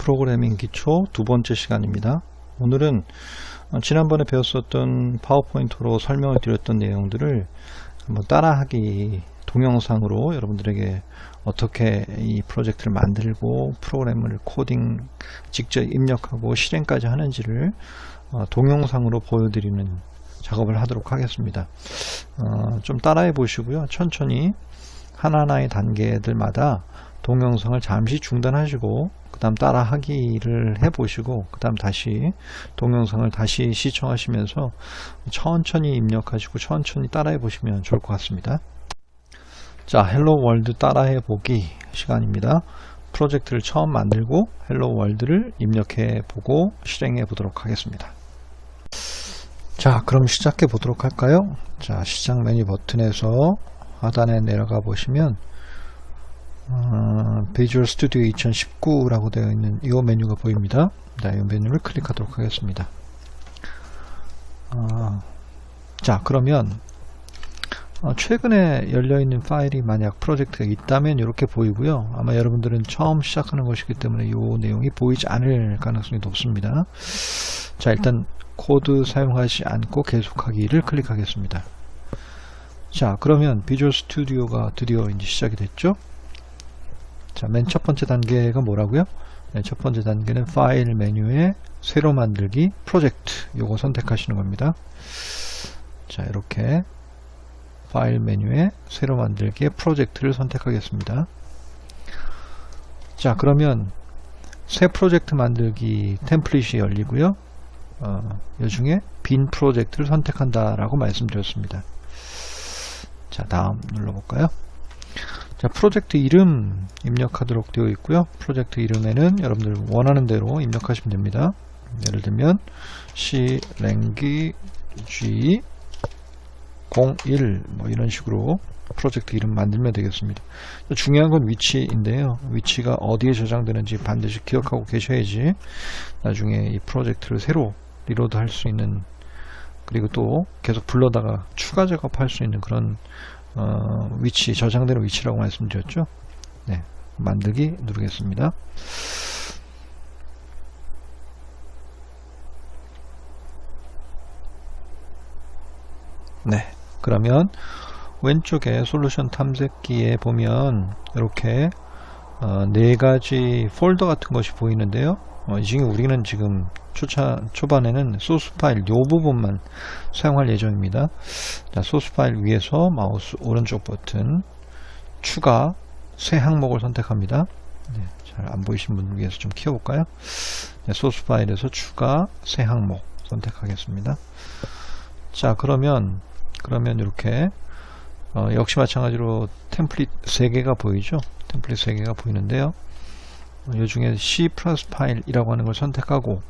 프로그래밍 기초 두 번째 시간입니다. 오늘은 지난번에 배웠었던 파워포인트로 설명을 드렸던 내용들을 한번 따라하기 동영상으로 여러분들에게 어떻게 이 프로젝트를 만들고 프로그램을 코딩 직접 입력하고 실행까지 하는지를 동영상으로 보여드리는 작업을 하도록 하겠습니다. 좀 따라해 보시고요. 천천히 하나하나의 단계들마다 동영상을 잠시 중단하시고 그 다음 따라하기를 해보시고 그 다음 다시 동영상을 다시 시청하시면서 천천히 입력하시고 천천히 따라해 보시면 좋을 것 같습니다. 자, 헬로 월드 따라해 보기 시간입니다. 프로젝트를 처음 만들고 헬로 월드를 입력해 보고 실행해 보도록 하겠습니다. 자, 그럼 시작해 보도록 할까요? 자, 시작 메뉴 버튼에서 하단에 내려가 보시면 비주얼 스튜디오 2019라고 되어 있는 이 메뉴가 보입니다. 자, 이 메뉴를 클릭하도록 하겠습니다. 자, 그러면 최근에 열려있는 파일이 만약 프로젝트가 있다면 이렇게 보이고요. 아마 여러분들은 처음 시작하는 것이기 때문에 이 내용이 보이지 않을 가능성이 높습니다. 자, 일단 코드 사용하지 않고 계속하기를 클릭하겠습니다. 자, 그러면 비주얼 스튜디오가 드디어 이제 시작이 됐죠. 자, 맨 첫 번째 단계가 뭐라고요? 맨 첫 번째 단계는 파일 메뉴에 새로 만들기 프로젝트, 요거 선택하시는 겁니다. 자, 이렇게 파일 메뉴에 새로 만들기의 프로젝트를 선택하겠습니다. 자, 그러면 새 프로젝트 만들기 템플릿이 열리고요. 이 중에 빈 프로젝트를 선택한다라고 말씀드렸습니다. 자, 다음 눌러볼까요? 자, 프로젝트 이름 입력하도록 되어 있고요. 프로젝트 이름에는 여러분들 원하는 대로 입력하시면 됩니다. 예를 들면 C 랭귀지 01 뭐 이런 식으로 프로젝트 이름 만들면 되겠습니다. 중요한 건 위치인데요. 위치가 어디에 저장되는지 반드시 기억하고 계셔야지 나중에 이 프로젝트를 새로 리로드 할 수 있는, 그리고 또 계속 불러다가 추가 작업할 수 있는 그런 위치, 저장되는 위치라고 말씀드렸죠. 네, 만들기 누르겠습니다. 네, 그러면 왼쪽에 솔루션 탐색기에 보면 이렇게 네 가지 폴더 같은 것이 보이는데요. 이 중에 우리는 지금 초반에는 소스 파일 요 부분만 사용할 예정입니다. 자, 소스 파일 위에서 마우스 오른쪽 버튼 추가 새 항목을 선택합니다. 네, 잘 안 보이신 분을 위해서 좀 키워볼까요? 네, 소스 파일에서 추가 새 항목 선택하겠습니다. 자, 그러면 이렇게 역시 마찬가지로 템플릿 3개가 보이죠? 템플릿 3개가 보이는데요. 이 중에 C 플러스 파일이라고 하는 걸 선택하고,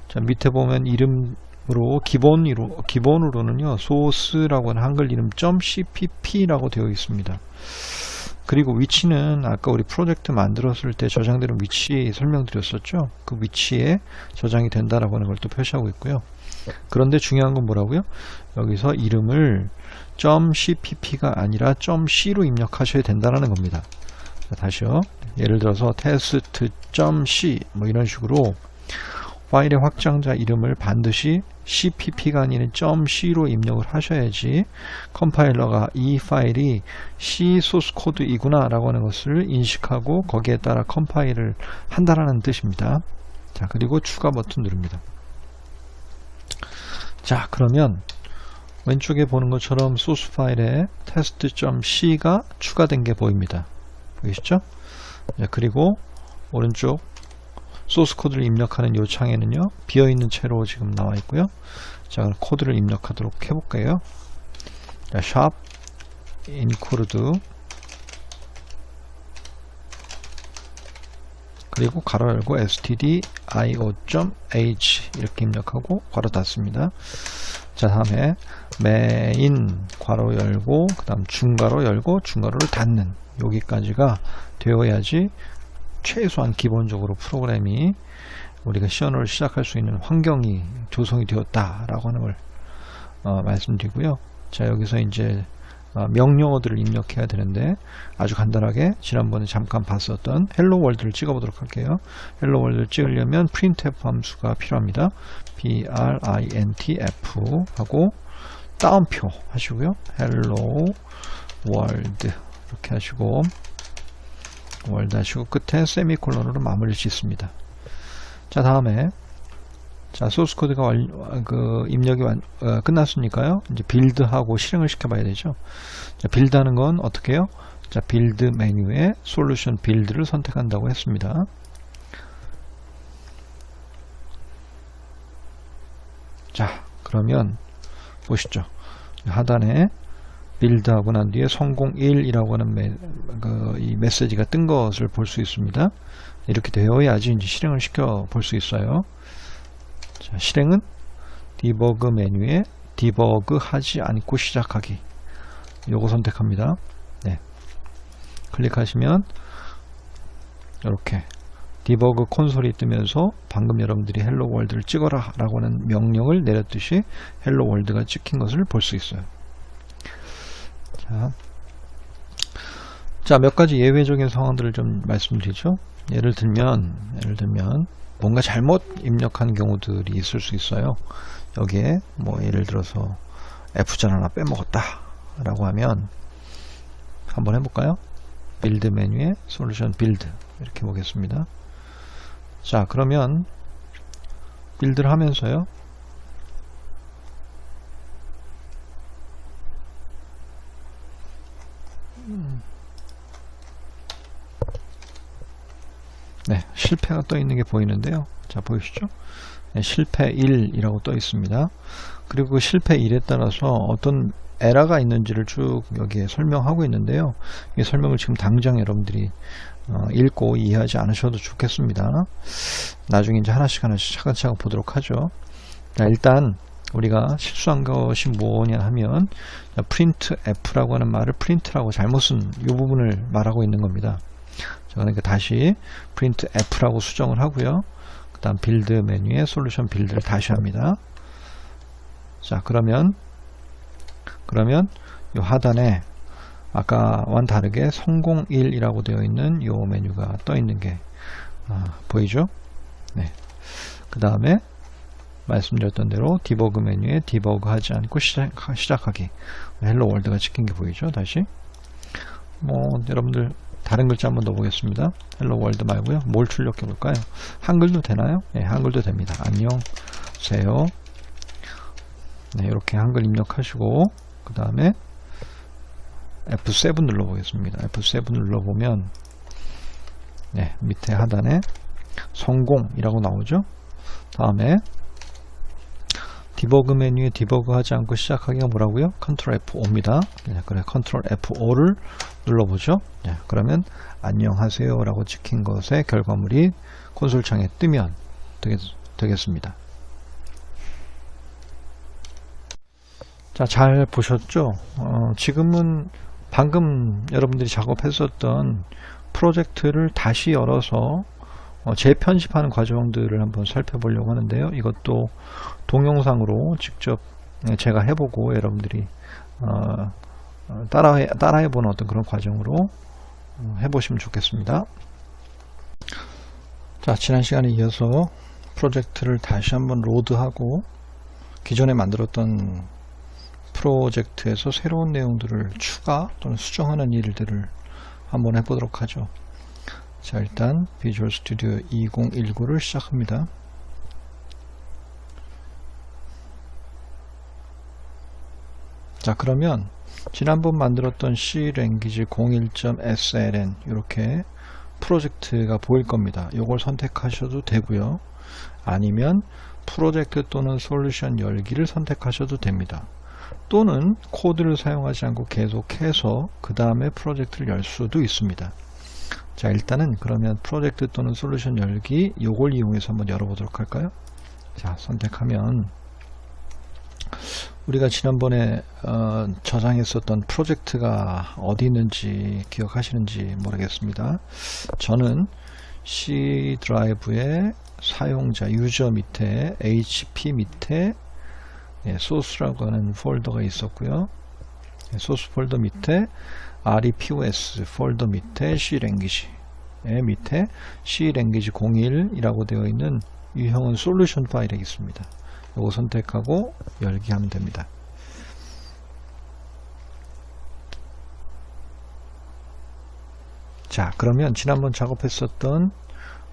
자, 밑에 보면 이름으로 기본으로는요 소스라고 하는 한글 이름 .cpp라고 되어 있습니다. 그리고 위치는 아까 우리 프로젝트 만들었을 때 저장되는 위치 설명드렸었죠. 그 위치에 저장이 된다라고 하는 걸 또 표시하고 있고요. 그런데 중요한 건 뭐라고요? 여기서 이름을 .cpp가 아니라 .c로 입력하셔야 된다는 겁니다. 자, 다시요. 예를 들어서 test.c 뭐 이런 식으로 파일의 확장자 이름을 반드시 cpp가 아닌 .c로 입력을 하셔야지 컴파일러가 이 파일이 C 소스 코드이구나 라고 하는 것을 인식하고 거기에 따라 컴파일을 한다라는 뜻입니다. 자, 그리고 추가 버튼 누릅니다. 자, 그러면 왼쪽에 보는 것처럼 소스 파일에 test.c가 추가된 게 보입니다. 보이시죠? 자, 그리고 오른쪽 소스 코드를 입력하는 이 창에는요 비어있는 채로 지금 나와 있고요. 자, 그럼 코드를 입력하도록 해볼게요. 자, 샵 include 그리고 가로 열고 stdio.h 이렇게 입력하고 괄호 닫습니다. 자, 다음에 메인 괄호 열고 그 다음 중괄호 열고 중괄호를 닫는, 여기까지가 되어야지 최소한 기본적으로 프로그램이 우리가 시연을 시작할 수 있는 환경이 조성이 되었다라고 하는 걸 말씀드리고요. 자, 여기서 이제 명령어들을 입력해야 되는데 아주 간단하게 지난번에 잠깐 봤었던 헬로 월드를 찍어 보도록 할게요. 헬로 월드를 찍으려면 printf 함수가 필요합니다. printf 하고 따옴표 하시고요. 헬로 월드 이렇게 하시고 월드 하시고 끝에 세미콜론으로 마무리를 짓습니다. 자, 다음에 자, 소스 코드가 입력이 끝났으니까요. 이제 빌드하고 실행을 시켜봐야 되죠. 자, 빌드하는 건 어떻게 해요? 자, 빌드 메뉴에 솔루션 빌드를 선택한다고 했습니다. 자, 그러면 보시죠. 하단에 빌드하고 난 뒤에 성공 1이라고 하는 이 메시지가 뜬 것을 볼 수 있습니다. 이렇게 되어야지 이제 실행을 시켜 볼 수 있어요. 자, 실행은 디버그 메뉴에 디버그 하지 않고 시작하기 요거 선택합니다. 네. 클릭하시면 이렇게 디버그 콘솔이 뜨면서 방금 여러분들이 헬로 월드를 찍어라 라고 하는 명령을 내렸듯이 헬로 월드가 찍힌 것을 볼 수 있어요. 자, 몇 가지 예외적인 상황들을 좀 말씀드리죠. 예를 들면 뭔가 잘못 입력한 경우들이 있을 수 있어요. 여기에 뭐 예를 들어서 F자 하나 빼먹었다 라고 하면 한번 해볼까요? 빌드 메뉴에 솔루션 빌드 이렇게 보겠습니다. 자, 그러면 빌드를 하면서요. 네, 실패가 떠 있는 게 보이는데요. 자, 보이시죠? 네, 실패 1이라고 떠 있습니다. 그리고 실패 1에 따라서 어떤 에러가 있는지를 쭉 여기에 설명하고 있는데요. 이 설명을 지금 당장 여러분들이 읽고 이해하지 않으셔도 좋겠습니다. 나중에 이제 하나씩 차근차근 보도록 하죠. 자, 일단 우리가 실수한 것이 뭐냐 하면 printf라고 하는 말을 print라고 잘못 쓴 이 부분을 말하고 있는 겁니다. 자, 그러니까 다시 printf라고 수정을 하고요. 그 다음 빌드 메뉴에 솔루션 빌드를 다시 합니다. 자, 그러면 이 하단에 아까와는 다르게 성공 1이라고 되어 있는 이 메뉴가 떠 있는 게 보이죠? 네. 그 다음에 말씀드렸던 대로 디버그 메뉴에 디버그 하지 않고 시작하기 헬로 월드가 찍힌 게 보이죠? 다시 여러분들 다른 글자 한번 더 보겠습니다. 헬로 월드 말고요. 뭘 출력해 볼까요? 한글도 되나요? 네, 한글도 됩니다. 안녕하세요. 네, 이렇게 한글 입력하시고 그 다음에 F7 눌러보겠습니다. F7 눌러보면 네, 밑에 하단에 성공이라고 나오죠. 다음에 디버그 메뉴에 디버그 하지 않고 시작하기가 뭐라고요? 컨트롤 F5입니다. 네, 그래 컨트롤 F5를 눌러보죠. 네, 그러면 안녕하세요 라고 찍힌 것의 결과물이 콘솔 창에 뜨면 되겠습니다. 자, 잘 보셨죠? 지금은 방금 여러분들이 작업했었던 프로젝트를 다시 열어서 재편집하는 과정들을 한번 살펴보려고 하는데요. 이것도 동영상으로 직접 제가 해보고 여러분들이 따라해보는 어떤 그런 과정으로 해보시면 좋겠습니다. 자, 지난 시간에 이어서 프로젝트를 다시 한번 로드하고 기존에 만들었던 프로젝트에서 새로운 내용들을 추가 또는 수정하는 일들을 한번 해보도록 하죠. 자, 일단 비주얼 스튜디오 2019를 시작합니다. 자, 그러면 지난번 만들었던 C 랭귀지 01.sln 이렇게 프로젝트가 보일 겁니다. 이걸 선택하셔도 되고요. 아니면 프로젝트 또는 솔루션 열기를 선택하셔도 됩니다. 또는 코드를 사용하지 않고 계속해서 그 다음에 프로젝트를 열 수도 있습니다. 자, 일단은 그러면 프로젝트 또는 솔루션 열기 요걸 이용해서 한번 열어보도록 할까요? 자, 선택하면 우리가 지난번에 저장했었던 프로젝트가 어디 있는지 기억하시는지 모르겠습니다. 저는 C 드라이브의 사용자 유저 밑에 HP 밑에 소스라고 하는 폴더가 있었고요. 소스 폴더 밑에 REPOS 폴더 밑에 C 랭귀지 밑에 C 랭귀지 01이라고 되어 있는 유형은 솔루션 파일에 있습니다. 이거 선택하고 열기 하면 됩니다. 자, 그러면 지난번 작업했었던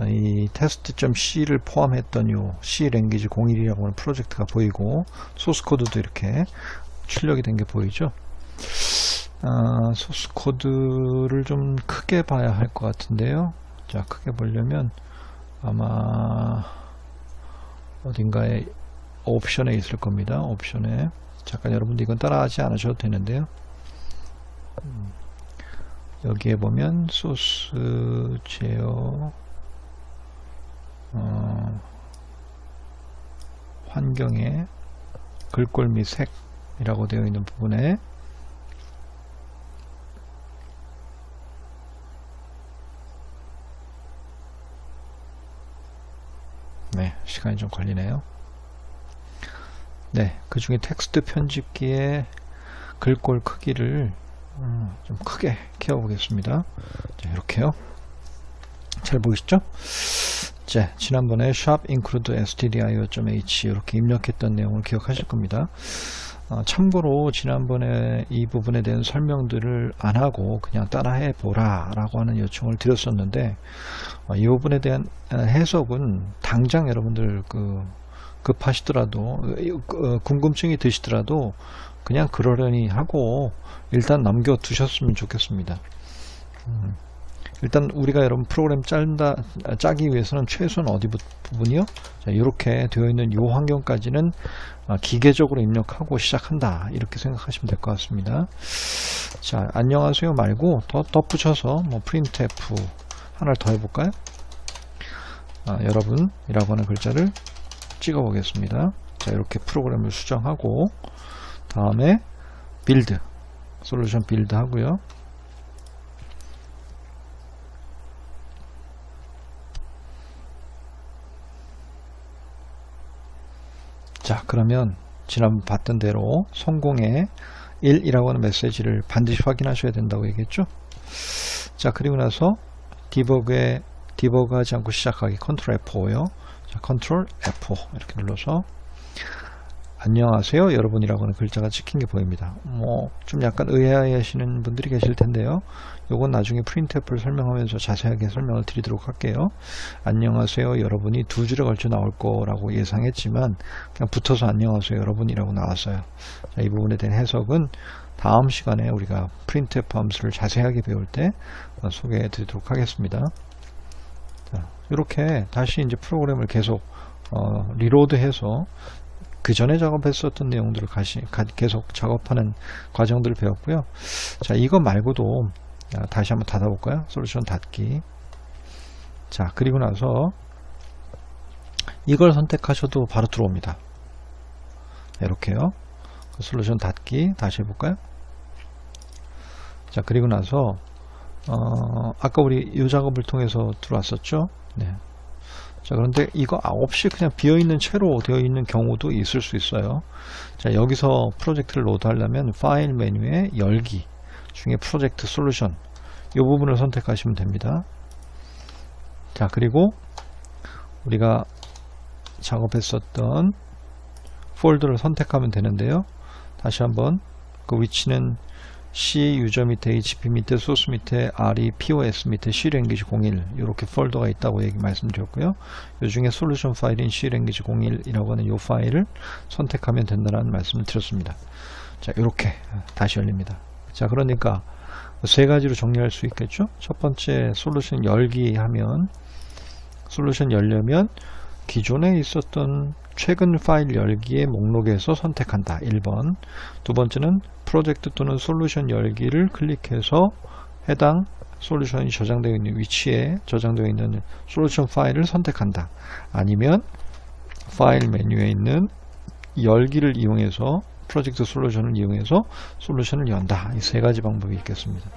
이 test.c를 포함했던 요 C 랭귀지 01이라고 하는 프로젝트가 보이고 소스 코드도 이렇게 출력이 된 게 보이죠? 소스 코드를 좀 크게 봐야 할 것 같은데요. 자, 크게 보려면 아마 어딘가에 옵션에 있을 겁니다. 옵션에. 잠깐 여러분들 이건 따라하지 않으셔도 되는데요. 여기에 보면 소스 제어 환경에 글꼴 및 색이라고 되어 있는 부분에 네, 시간이 좀 걸리네요. 네, 그 중에 텍스트 편집기의 글꼴 크기를 좀 크게 키워보겠습니다. 자, 이렇게요. 잘 보이시죠? 자, 지난번에 shop include stdio.h 이렇게 입력했던 내용을 기억하실 겁니다. 참고로 지난번에 이 부분에 대한 설명들을 안 하고 그냥 따라해 보라 라고 하는 요청을 드렸었는데 이 부분에 대한 해석은 당장 여러분들 급하시더라도 궁금증이 드시더라도 그냥 그러려니 하고 일단 남겨 두셨으면 좋겠습니다. 일단 우리가 여러분 프로그램 짜기 위해서는 최소한 어디 부분이요? 자, 이렇게 되어 있는 이 환경까지는 기계적으로 입력하고 시작한다 이렇게 생각하시면 될 것 같습니다. 자, 안녕하세요 말고 더 덧붙여서 뭐 printf 하나를 더 해볼까요? 여러분이라고 하는 글자를 찍어 보겠습니다. 자, 이렇게 프로그램을 수정하고 다음에 빌드 솔루션 빌드 하고요. 자, 그러면 지난번 봤던 대로 성공의 1이라고 하는 메시지를 반드시 확인하셔야 된다고 얘기했죠. 자, 그리고 나서 디버그하지 않고 시작하기 컨트롤 F5요. 자, 컨트롤 F5 이렇게 눌러서 안녕하세요 여러분이라고 하는 글자가 찍힌 게 보입니다. 뭐 좀 약간 의아해하시는 분들이 계실 텐데요. 요건 나중에 프린트F를 설명하면서 자세하게 설명을 드리도록 할게요. 안녕하세요 여러분이 두 줄에 걸쳐 나올 거라고 예상했지만 그냥 붙어서 안녕하세요 여러분이라고 나왔어요. 자, 이 부분에 대한 해석은 다음 시간에 우리가 printf 함수를 자세하게 배울 때 소개해 드리도록 하겠습니다. 자, 이렇게 다시 이제 프로그램을 계속 리로드해서 그 전에 작업했었던 내용들을 계속 작업하는 과정들을 배웠고요. 자, 이거 말고도 다시 한번 닫아볼까요? 솔루션 닫기. 자, 그리고 나서 이걸 선택하셔도 바로 들어옵니다. 이렇게요. 솔루션 닫기 다시 해볼까요? 자, 그리고 나서 아까 우리 이 작업을 통해서 들어왔었죠. 네. 자, 그런데 이거 없이 그냥 비어있는 채로 되어 있는 경우도 있을 수 있어요. 자, 여기서 프로젝트를 로드하려면 파일 메뉴에 열기 중에 프로젝트 솔루션 이 부분을 선택하시면 됩니다. 자, 그리고 우리가 작업했었던 폴더를 선택하면 되는데요. 다시 한번 그 위치는 C 유저 밑에 HP 밑에 소스 밑에 REPOS 밑에 C 랭귀지 01 이렇게 폴더가 있다고 말씀드렸고요. 이 중에 솔루션 파일인 C 랭귀지 01이라고 하는 이 파일을 선택하면 된다는 말씀을 드렸습니다. 자, 이렇게 다시 열립니다. 자, 그러니까 세 가지로 정리할 수 있겠죠. 첫 번째 솔루션 열기 하면 솔루션 열려면 기존에 있었던 최근 파일 열기의 목록에서 선택한다. 1번. 두 번째는 프로젝트 또는 솔루션 열기를 클릭해서 해당 솔루션이 저장되어 있는 위치에 저장되어 있는 솔루션 파일을 선택한다. 아니면 파일 메뉴에 있는 열기를 이용해서 프로젝트 솔루션을 이용해서 솔루션을 연다. 이 세 가지 방법이 있겠습니다.